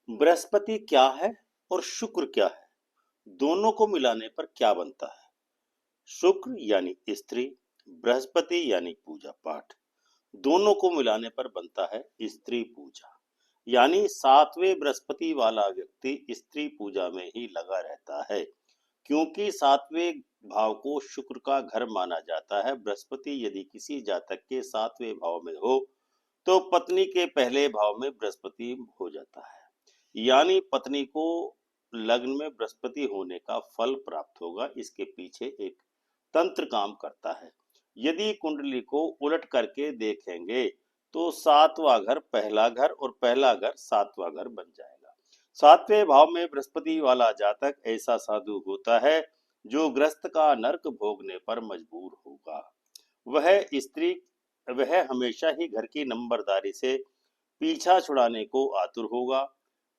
बृहस्पति क्या है और शुक्र क्या है? दोनों को मिलाने पर क्या बनता है? शुक्र यानी स्त्री, बृहस्पति यानी पूजा पाठ। दोनों को मिलाने पर बनता है स्त्री पूजा। यानी सातवें बृहस्पति वाला व्यक्ति स्त्री पूजा में ही लगा रहता है, क्योंकि सातवें भाव को शुक्र का घर माना जाता है। बृहस्पति यदि किसी जातक के सातवें भाव में हो तो पत्नी के पहले भाव में बृहस्पति हो जाता है, यानी पत्नी को लग्न में बृहस्पति होने का फल प्राप्त होगा। इसके पीछे एक तंत्र काम करता है। यदि कुंडली को उलट करके देखेंगे तो सातवां घर पहला घर और पहला घर सातवां घर बन जाएगा। सातवें भाव में बृहस्पति वाला जातक ऐसा साधु होता है जो ग्रस्त का नरक भोगने पर मजबूर होगा। वह स्त्री वह हमेशा ही घर की नंबरदारी से पीछा छुड़ाने को आतुर होगा।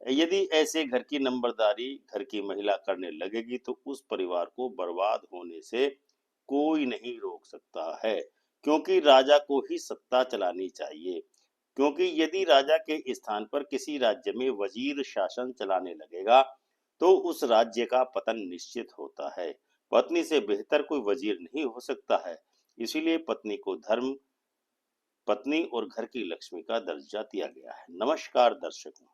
यदि ऐसे घर की नंबरदारी घर की महिला करने लगेगी तो उस परिवार को बर्बाद होने से कोई नहीं रोक सकता है, क्योंकि राजा को ही सत्ता चलानी चाहिए। क्योंकि यदि राजा के स्थान पर किसी राज्य में वजीर शासन चलाने लगेगा तो उस राज्य का पतन निश्चित होता है। पत्नी से बेहतर कोई वजीर नहीं हो सकता है। इसीलिए पत्नी को धर्म, पत्नी और घर की लक्ष्मी का दर्जा दिया गया है। नमस्कार दर्शकों,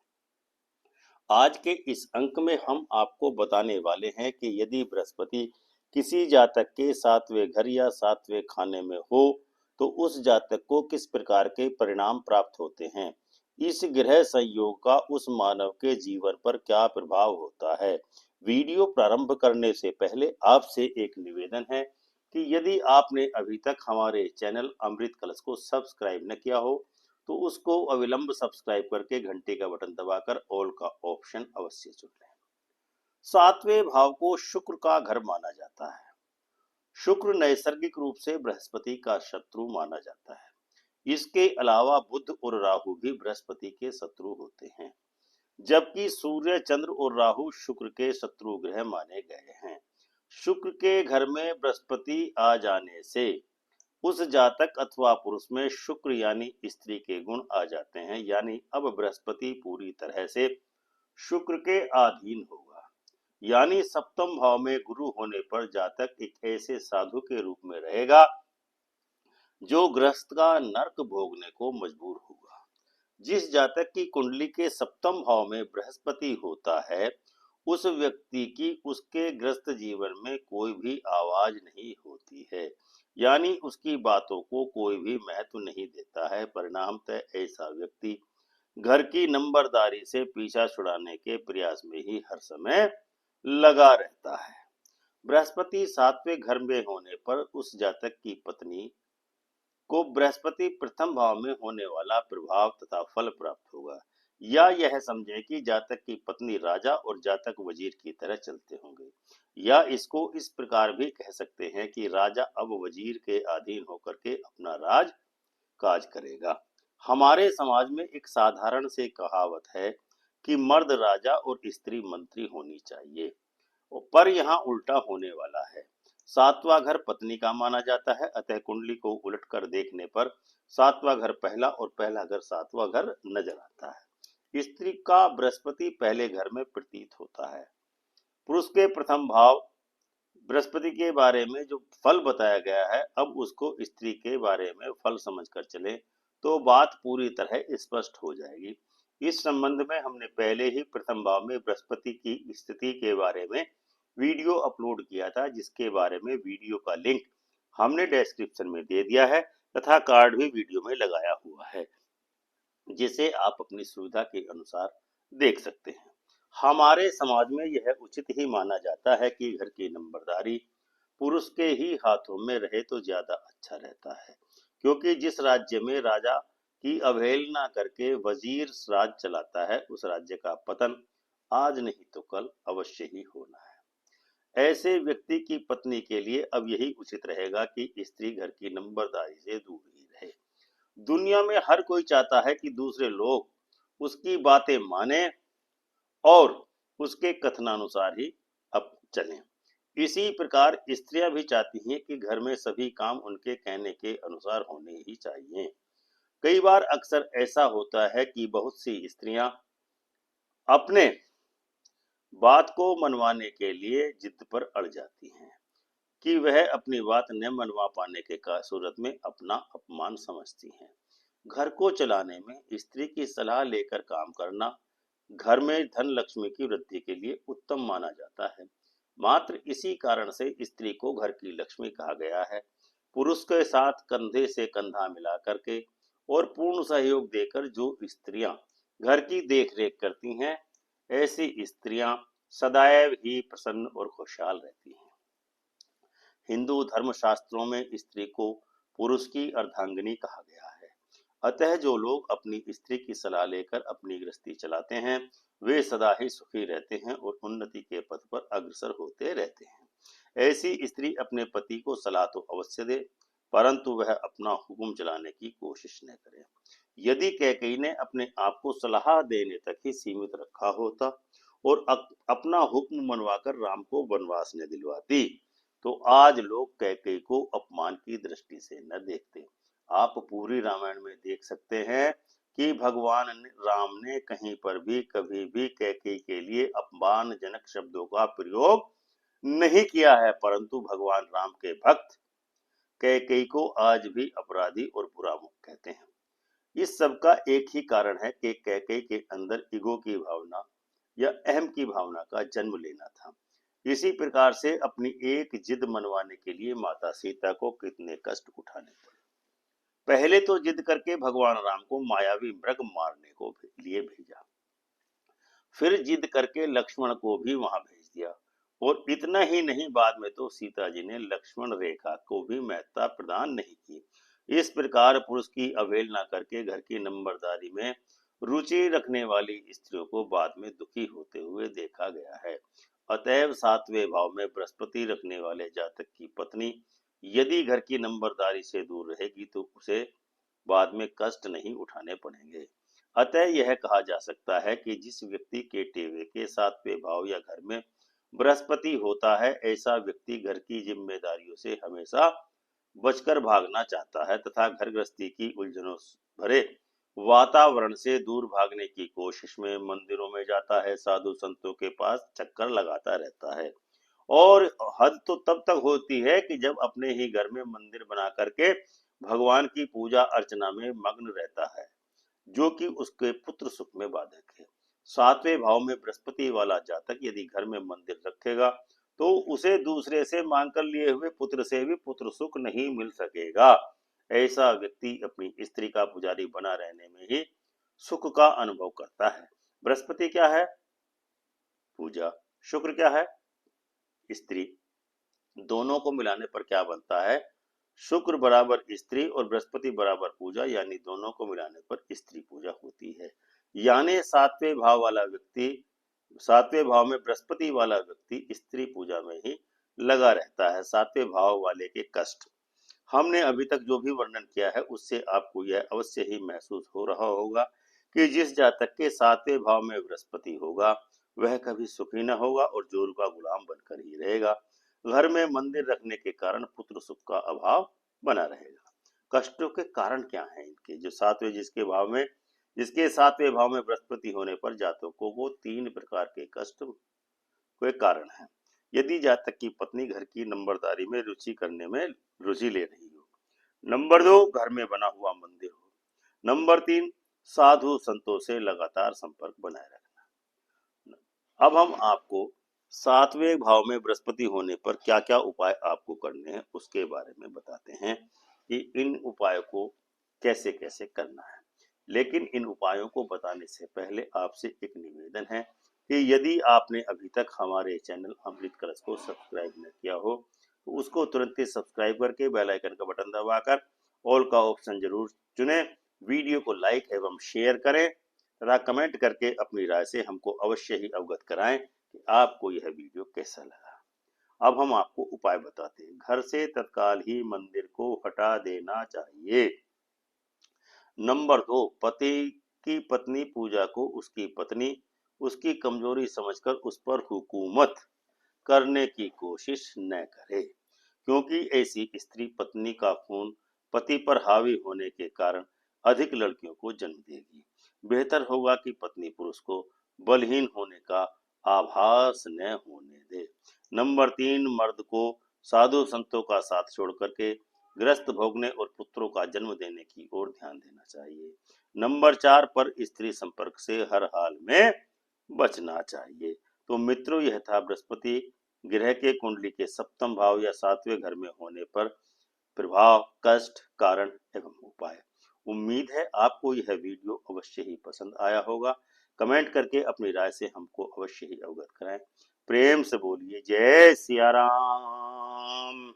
आज के इस अंक में हम आपको बताने वाले हैं कि यदि बृहस्पति किसी जातक के सातवें घर या सातवें खाने में हो तो उस जातक को किस प्रकार के परिणाम प्राप्त होते हैं। इस ग्रह संयोग का उस मानव के जीवन पर क्या प्रभाव होता है। वीडियो प्रारंभ करने से पहले आपसे एक निवेदन है कि यदि आपने अभी तक हमारे चैनल अमृत कलश को सब्सक्राइब न किया हो तो उसको अविलंब सब्सक्राइब करके घंटे का बटन दबाकर ऑल का ऑप्शन अवश्य चुन लें। सातवें भाव को शुक्र का घर माना जाता है। शुक्र नैसर्गिक रूप से बृहस्पति का शत्रु माना जाता है। इसके अलावा बुध और राहु भी बृहस्पति के शत्रु होते हैं, जबकि सूर्य, चंद्र और राहु शुक्र के शत्रु ग्रह माने गए हैं। शुक्र के घर में बृहस्पति आ जाने से उस जातक अथवा पुरुष में शुक्र यानी स्त्री के गुण आ जाते हैं। यानी अब बृहस्पति पूरी तरह से शुक्र के अधीन होगा। यानी सप्तम भाव में गुरु होने पर जातक एक ऐसे साधु के रूप में रहेगा जो गृहस्थ का नरक भोगने को मजबूर होगा। जिस जातक की कुंडली के सप्तम भाव में बृहस्पति होता है उस व्यक्ति की उसके ग्रस्त जीवन में कोई भी आवाज नहीं होती है, यानी उसकी बातों को कोई भी महत्व नहीं देता है। परिणामतः ऐसा व्यक्ति घर की नंबरदारी से पीछा छुड़ाने के प्रयास में ही हर समय लगा रहता है। बृहस्पति सातवें घर में होने पर उस जातक की पत्नी को बृहस्पति प्रथम भाव में होने वाला प्रभाव तथा फल प्राप्त होगा। या यह समझे कि जातक की पत्नी राजा और जातक वजीर की तरह चलते होंगे। या इसको इस प्रकार भी कह सकते हैं कि राजा अब वजीर के अधीन होकर के अपना राज काज करेगा। हमारे समाज में एक साधारण से कहावत है कि मर्द राजा और स्त्री मंत्री होनी चाहिए, पर यहाँ उल्टा होने वाला है। सातवां घर पत्नी का माना जाता है, अतः कुंडली को उलट कर देखने पर सातवां घर पहला और पहला घर सातवां घर नजर आता है। स्त्री का बृहस्पति पहले घर में प्रतीत होता है। पुरुष के प्रथम भाव बृहस्पति के बारे में जो फल बताया गया है, अब उसको स्त्री के बारे में फल समझकर चले तो बात पूरी तरह स्पष्ट हो जाएगी। इस संबंध में हमने पहले ही प्रथम भाव में बृहस्पति की स्थिति के बारे में वीडियो अपलोड किया था, जिसके बारे में वीडियो का लिंक हमने डिस्क्रिप्शन में दे दिया है तथा कार्ड भी वीडियो में लगाया हुआ है, जिसे आप अपनी सुविधा के अनुसार देख सकते हैं। हमारे समाज में यह उचित ही माना जाता है कि घर की नंबरदारी पुरुष के ही हाथों में रहे तो ज्यादा अच्छा रहता है, क्योंकि जिस राज्य में राजा की अवहेलना करके वजीर राज चलाता है उस राज्य का पतन आज नहीं तो कल अवश्य ही होना है। ऐसे व्यक्ति की पत्नी के लिए अब यही उचित रहेगा कि स्त्री घर की नंबरदारी से दूर ही रहे। दुनिया में हर कोई चाहता है कि दूसरे लोग उसकी बातें माने और उसके कथनानुसार ही अब चलें। इसी प्रकार स्त्रियां भी चाहती हैं कि घर में सभी काम उनके कहने के अनुसार होने ही चाहिए। कई बार अक्सर ऐसा होता है कि बहुत सी स्त्रियां अपने बात को मनवाने के लिए जिद पर अड़ जाती हैं कि वह अपनी बात न मनवा पाने के सूरत में अपना अपमान समझती हैं। घर को चलाने में स्त्री की सलाह लेकर काम करना घर में धन लक्ष्मी की वृद्धि के लिए उत्तम माना जाता है। मात्र इसी कारण से स्त्री को घर की लक्ष्मी कहा गया है। पुरुष के साथ कंधे से कंधा मिला करके और पूर्ण सहयोग देकर जो स्त्रियां घर की देखरेख करती हैं, ऐसी स्त्रियां सदैव ही प्रसन्न और खुशहाल रहती हैं। हिंदू धर्मशास्त्रों में स्त्री को पुरुष की अर्धांगिनी कहा गया है। अतः जो लोग अपनी स्त्री की सलाह लेकर अपनी गृहस्थी चलाते हैं, वे सदा ही सुखी रहते हैं और उन्नति के पथ पर अग्रसर होते रहते हैं। ऐसी स्त्री अपने पति को सलाह तो अवश्य दे, परंतु वह अपना हुक्म चलाने की कोशिश न करे। यदि कैकेयी ने अपने आप को सलाह देने तक ही सीमित रखा होता और अपना हुक्म मनवाकर राम को वनवास न दिलवाती, तो आज लोग कैकेयी को अपमान की दृष्टि से न देखते। आप पूरी रामायण में देख सकते हैं कि भगवान राम ने कहीं पर भी कभी भी कैकेयी के लिए अपमानजनक शब्दों का प्रयोग नहीं किया है, परंतु भगवान राम के भक्त कैकेयी को आज भी अपराधी और बुरा मुख कहते हैं। इस सब का एक ही कारण है कि कैकेयी के अंदर ईगो की भावना या अहम की भावना का जन्म लेना था। इसी प्रकार से अपनी एक जिद मनवाने के लिए माता सीता को कितने कष्ट उठाने पड़े। पहले तो जिद करके भगवान राम को मायावी मृग मारने को लिए भेजा, फिर जिद करके लक्ष्मण को भी वहां भेज दिया, और इतना ही नहीं, बाद में तो सीता जी ने लक्ष्मण रेखा को भी महत्ता प्रदान नहीं की। इस प्रकार पुरुष की अवहेलना करके घर की नंबरदारी में रुचि रखने वाली स्त्रियों को बाद में दुखी होते हुए देखा गया है। अतएव सातवें भाव में बृहस्पति रखने वाले जातक की पत्नी यदि घर की नंबरदारी से दूर रहेगी तो उसे बाद में कष्ट नहीं उठाने पड़ेंगे। अतः यह कहा जा सकता है कि जिस व्यक्ति के टेवे के सातवें भाव या घर में बृहस्पति होता है, ऐसा व्यक्ति घर की जिम्मेदारियों से हमेशा बचकर भागना चाहता है तथा घर गृहस्थी की उलझनों भरे वातावरण से दूर भागने की कोशिश में मंदिरों में जाता है, साधु संतों के पास चक्कर लगाता रहता है। और हद तो तब तक होती है कि जब अपने ही घर में मंदिर बना करके भगवान की पूजा अर्चना में मग्न रहता है, जो कि उसके पुत्र सुख में बाधक है। सातवें भाव में बृहस्पति वाला जातक यदि घर में मंदिर रखेगा तो उसे दूसरे से मांग कर लिए हुए पुत्र से भी पुत्र सुख नहीं मिल सकेगा। ऐसा व्यक्ति अपनी स्त्री का पुजारी बना रहने में ही सुख का अनुभव करता है। बृहस्पति क्या है? पूजा। शुक्र क्या है? स्त्री। दोनों को मिलाने पर क्या बनता है? शुक्र बराबर स्त्री और बृहस्पति बराबर पूजा, यानी दोनों को मिलाने पर स्त्री पूजा होती है। यानी सातवें भाव में बृहस्पति वाला व्यक्ति स्त्री पूजा में ही लगा रहता है। सातवें भाव वाले के कष्ट हमने अभी तक जो भी वर्णन किया है उससे आपको यह अवश्य ही महसूस हो रहा होगा कि जिस जातक के सातवें भाव में बृहस्पति होगा वह कभी सुखी न होगा और जोर का गुलाम बनकर ही रहेगा। घर में मंदिर रखने के कारण पुत्र सुख का अभाव बना रहेगा। कष्टों के कारण क्या है इनके? जिसके सातवें भाव में बृहस्पति होने पर जातकों को 3 प्रकार के कष्ट के कारण है। यदि जातक की पत्नी घर की नंबरदारी में रुचि ले रही हो। नंबर 2, घर में बना हुआ मंदिर हो। नंबर 3, साधु संतों से लगातार संपर्क बनाए रखना। अब हम आपको सातवें भाव में बृहस्पति होने पर क्या क्या उपाय आपको करने हैं उसके बारे में बताते हैं कि इन उपायों को कैसे कैसे करना है। लेकिन इन उपायों को बताने से पहले आपसे एक निवेदन है कि यदि आपने अभी तक हमारे चैनल अमृत कलश को सब्सक्राइब न किया हो तो उसको तुरंत ही सब्सक्राइब करके बेल आइकन का बटन दबाकर ऑल का ऑप्शन जरूर चुनें। वीडियो को लाइक एवं शेयर करें तथा कमेंट करके अपनी राय से हमको अवश्य ही अवगत कराएं कि आपको यह वीडियो कैसा लगा। अब हम आपको उपाय बताते हैं। घर से तत्काल ही मंदिर को हटा देना चाहिए। नंबर 2, पति की पत्नी पूजा को उसकी पत्नी उसकी कमजोरी समझकर उस पर हुकूमत करने की कोशिश न करे, क्योंकि ऐसी स्त्री पत्नी का खून पति पर हावी होने के कारण अधिक लड़कियों को जन्म देगी। बेहतर होगा कि पत्नी पुरुष को बलहीन होने का आभास न होने दे। नंबर 3, मर्द को साधु संतों का साथ छोड़ करके गृहस्थ भोगने और पुत्रों का जन्म देने की ओर ध्यान देना चाहिए। नंबर 4 पर स्त्री संपर्क से हर हाल में बचना चाहिए। तो मित्रों, यह था बृहस्पति ग्रह के कुंडली के सप्तम भाव या 7वें घर में होने पर प्रभाव, कष्ट, कारण एवं उपाय। उम्मीद है आपको यह वीडियो अवश्य ही पसंद आया होगा। कमेंट करके अपनी राय से हमको अवश्य ही अवगत कराएं। प्रेम से बोलिए जय सिया राम।